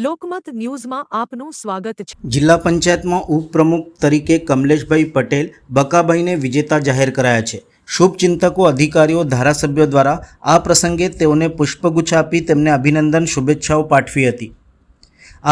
લોકમત ન્યૂઝમાં આપનું સ્વાગત છે। જિલ્લા પંચાયતમાં ઉપપ્રમુખ તરીકે કમલેશભાઈ પટેલ બકાભાઈને વિજેતા જાહેર કરાયા છે। શુભચિંતકો અધિકારીઓ ધારાસભ્યો દ્વારા આ પ્રસંગે તેઓને પુષ્પગુચ્છ આપી તેમને અભિનંદન શુભેચ્છાઓ પાઠવી હતી।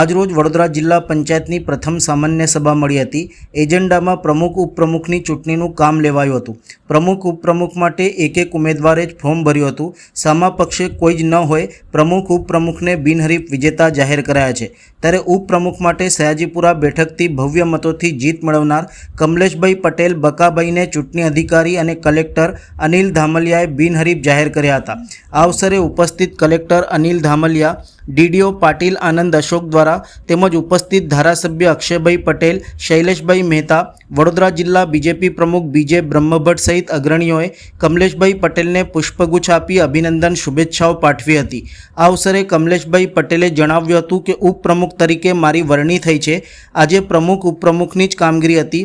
આજરોજ વડોદરા જિલ્લા પંચાયતની પ્રથમ સામાન્ય સભા મળી હતી। એજન્ડામાં પ્રમુખ ઉપપ્રમુખની ચૂંટણીનું કામ લેવાયું હતું। પ્રમુખ ઉપપ્રમુખ માટે એક ઉમેદવારે જ ફોર્મ ભર્યું હતું। સામા પક્ષે કોઈ જ ન હોય। પ્રમુખ ઉપપ્રમુખને બિનહરીફ વિજેતા જાહેર કરાયા છે। ત્યારે ઉપપ્રમુખ માટે સયાજીપુરા બેઠકથી ભવ્ય મતોથી જીત મેળવનાર કમલેશભાઈ પટેલ બકાભાઈને ચૂંટણી અધિકારી અને કલેક્ટર અનિલ ધામલિયાએ બિનહરીફ જાહેર કર્યા હતા। આ અવસરે ઉપસ્થિત કલેક્ટર અનિલ ધામલિયા, ડીડીઓ પાટીલ આનંદ અશોક દ્વારા તેમજ ઉપસ્થિત ધારાસભ્ય અક્ષયભાઈ પટેલ, શૈલેષભાઈ મહેતા, વડોદરા જિલ્લા બીજેપી પ્રમુખ બીજે બ્રહ્મભટ્ટ સહિત અગ્રણીઓએ કમલેશભાઈ પટેલને પુષ્પગુચ્છ આપી અભિનંદન શુભેચ્છાઓ પાઠવી હતી। આ અવસરે કમલેશભાઈ પટેલે જણાવ્યું હતું કે ઉપપ્રમુખ તરીકે મારી વરણી થઈ છે। આજે પ્રમુખ ઉપપ્રમુખની જ કામગીરી હતી,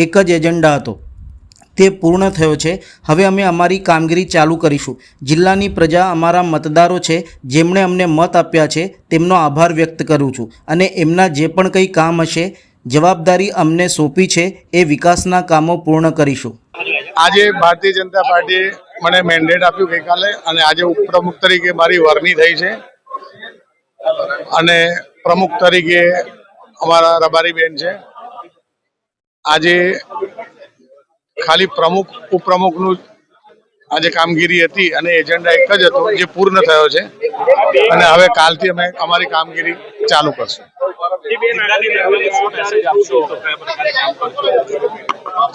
એક જ એજન્ડા હતો, તે પૂર્ણ થયો છે। હવે અમે અમારી કામગીરી ચાલુ કરીશું। જિલ્લાની પ્રજા અમારા મતદારો છે, જેમણે અમને મત આપ્યા છે, તેમનો આભાર વ્યક્ત કરું છું અને એમના જે પણ કંઈ કામ હશે, જવાબદારી અમને સોંપી છે એ વિકાસના કામો પૂર્ણ કરીશું। આજે ભારતીય જનતા પાર્ટીએ મને મેન્ડેટ આપ્યું ગઈકાલે અને આજે ઉપપ્રમુખ તરીકે મારી વરણી થઈ છે અને પ્રમુખ તરીકે અમારા રબારીબેન છે। આજે ખાલી પ્રમુખ ઉપપ્રમુખનું આજે કામગીરી હતી અને એજન્ડા એક જ હતો જે પૂર્ણ થયો છે અને હવે કાલથી અમે અમારી કામગીરી ચાલુ કરશું।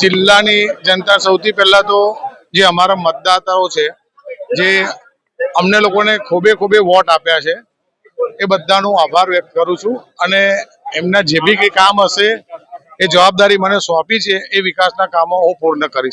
જિલ્લાની જનતા સૌથી પહેલા તો જે અમારા મતદાતાઓ છે, જે અમને લોકોને ખૂબ વોટ આપ્યા છે, એ બધાનો આભાર વ્યક્ત કરું છું અને એમના જે બી કંઈ કામ હશે એ જવાબદારી મને સોંપી છે એ વિકાસના કામો હું પૂર્ણ કરીશ।